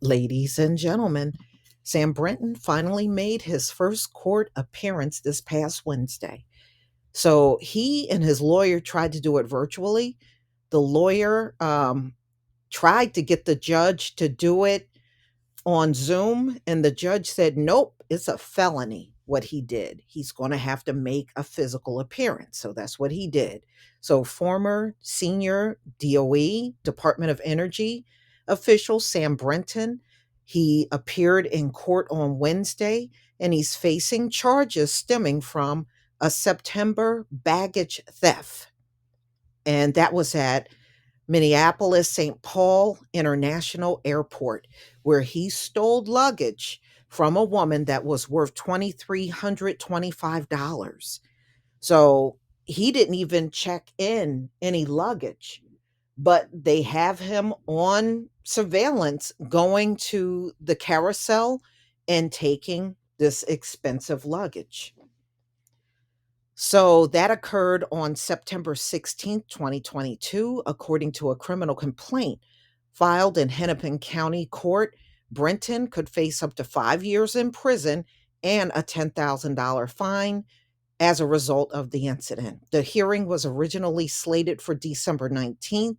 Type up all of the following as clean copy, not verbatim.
Ladies and gentlemen, Sam Brinton finally made his first court appearance this past Wednesday. So he and his lawyer tried to do it virtually. The lawyer tried to get the judge to do it on Zoom, and the judge said, nope, it's a felony what he did. He's going to have to make a physical appearance. So that's what he did. So, former senior DOE, Department of Energy official Sam Brinton, he appeared in court on Wednesday and he's facing charges stemming from a September baggage theft. And that was at Minneapolis St. Paul International Airport, where he stole luggage from a woman that was worth $2,325. So he didn't even check in any luggage, but they have him on surveillance going to the carousel and taking this expensive luggage. So that occurred on September 16th, 2022, according to a criminal complaint filed in Hennepin County Court. Brinton could face up to 5 years in prison and a $10,000 fine as a result of the incident. The hearing was originally slated for December 19th,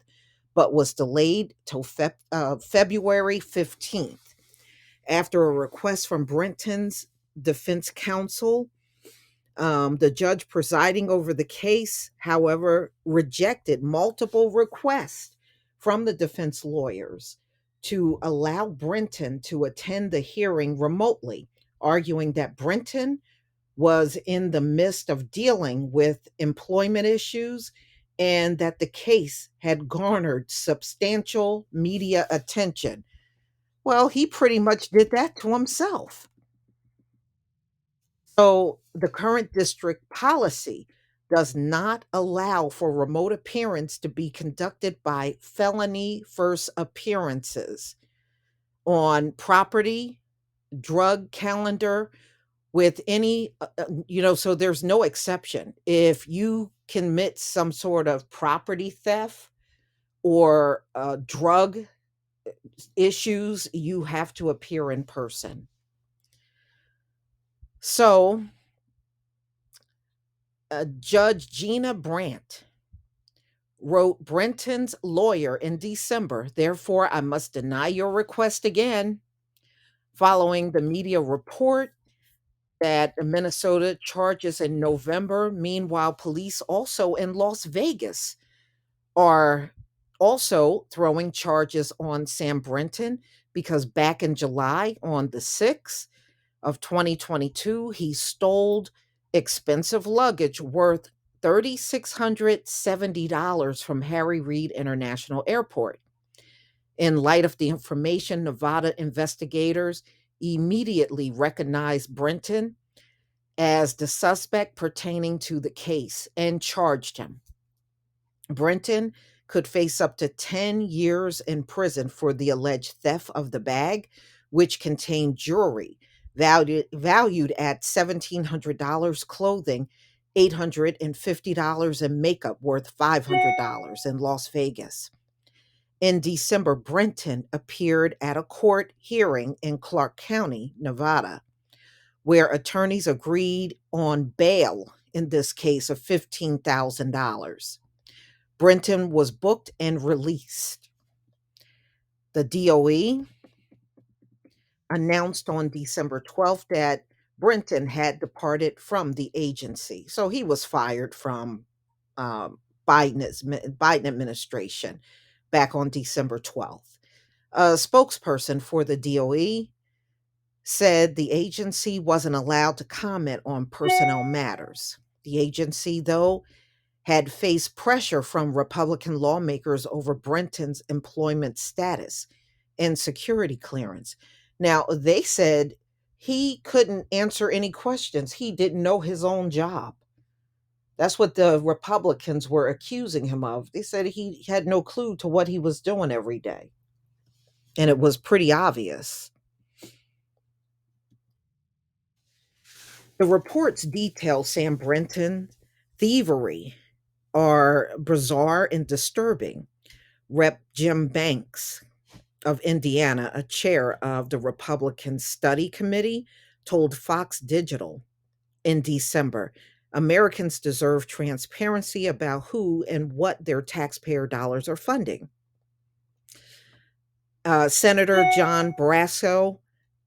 but was delayed till February 15th after a request from Brinton's defense counsel. The judge presiding over the case, however, rejected multiple requests from the defense lawyers to allow Brinton to attend the hearing remotely, arguing that Brinton was in the midst of dealing with employment issues and that the case had garnered substantial media attention. Well, he pretty much did that to himself. So the current district policy does not allow for remote appearance to be conducted by felony first appearances on property, drug calendar, with any, so there's no exception. If you commit some sort of property theft or drug issues, you have to appear in person. So Judge Gina Brandt wrote Brenton's lawyer in December, therefore, I must deny your request again, following the media report that Minnesota charges in November. Meanwhile, police also in Las Vegas are also throwing charges on Sam Brinton because back in July, on the 6th of 2022, he stole expensive luggage worth $3,670 from Harry Reid International Airport. In light of the information, Nevada investigators immediately recognized Brinton as the suspect pertaining to the case and charged him. Brinton could face up to 10 years in prison for the alleged theft of the bag, which contained jewelry valued at $1,700, clothing $850, and makeup worth $500 in Las Vegas. In December, Brinton appeared at a court hearing in Clark County, Nevada, where attorneys agreed on bail in this case of $15,000. Brinton was booked and released. The DOE announced on December 12th that Brinton had departed from the agency. So he was fired from Biden administration back on December 12th. A spokesperson for the DOE said the agency wasn't allowed to comment on personnel matters. The agency, though, had faced pressure from Republican lawmakers over Brinton's employment status and security clearance. Now, they said he couldn't answer any questions. He didn't know his own job. That's what the Republicans were accusing him of. They said he had no clue to what he was doing every day. And it was pretty obvious. The reports detail Sam Brinton's thievery are bizarre and disturbing. Rep. Jim Banks of Indiana, a chair of the Republican Study Committee, told Fox Digital in December Americans deserve transparency about who and what their taxpayer dollars are funding. Senator John Barrasso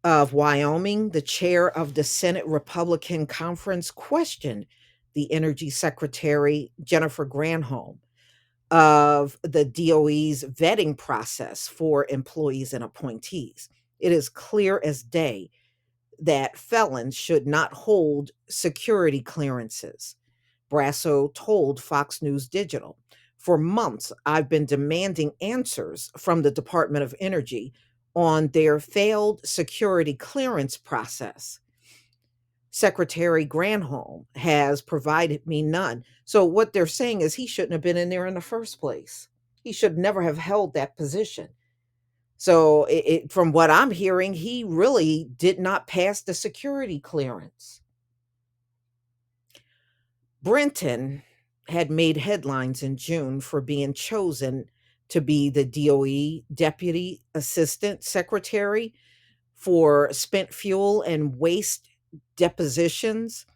of Wyoming, the chair of the Senate Republican Conference, questioned the Energy Secretary Jennifer Granholm of the DOE's vetting process for employees and appointees. It is clear as day that felons should not hold security clearances. Brasso told Fox News Digital. For months, I've been demanding answers from the Department of Energy on their failed security clearance process. Secretary Granholm has provided me none. So, what they're saying is he shouldn't have been in there in the first place. He should never have held that position. So, from what I'm hearing, he really did not pass the security clearance. Brinton had made headlines in June for being chosen to be the DOE Deputy Assistant Secretary for spent fuel and waste depositions.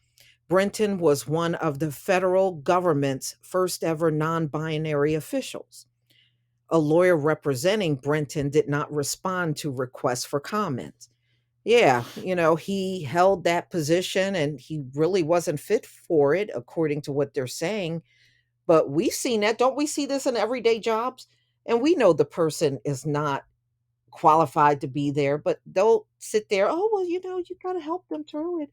Brinton was one of the federal government's first ever non binary officials. A lawyer representing Brinton did not respond to requests for comment. Yeah, he held that position and he really wasn't fit for it, according to what they're saying. But we've seen that. Don't we see this in everyday jobs? And we know the person is not qualified to be there, but they'll sit there. Oh, well, you got to help them through it.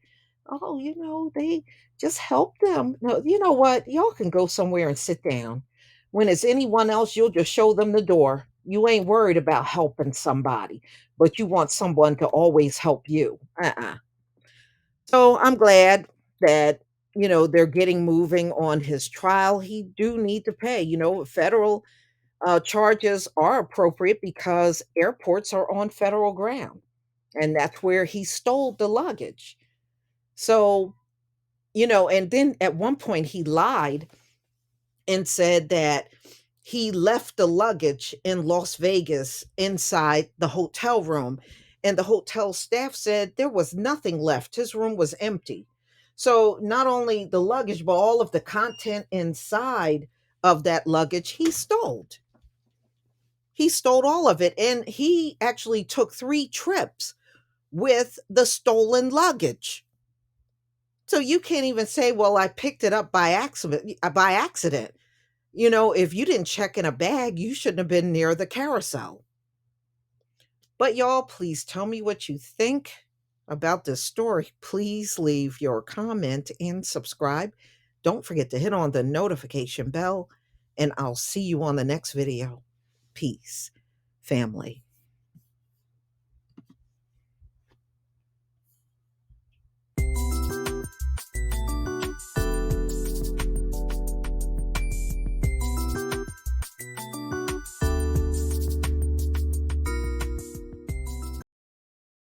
Oh, they just help them. No, you know what? Y'all can go somewhere and sit down. When it's anyone else, you'll just show them the door. You ain't worried about helping somebody, but you want someone to always help you. So I'm glad that, they're getting moving on his trial. He do need to pay. Federal charges are appropriate because airports are on federal ground, and that's where he stole the luggage. So, and then at one point he lied and said that he left the luggage in Las Vegas inside the hotel room. And the hotel staff said there was nothing left. His room was empty. So not only the luggage, but all of the content inside of that luggage he stole. He stole all of it. And he actually took 3 trips with the stolen luggage. So you can't even say, well, I picked it up by accident. If you didn't check in a bag, you shouldn't have been near the carousel. But y'all, please tell me what you think about this story. Please leave your comment and subscribe. Don't forget to hit on the notification bell, and I'll see you on the next video. Peace, family.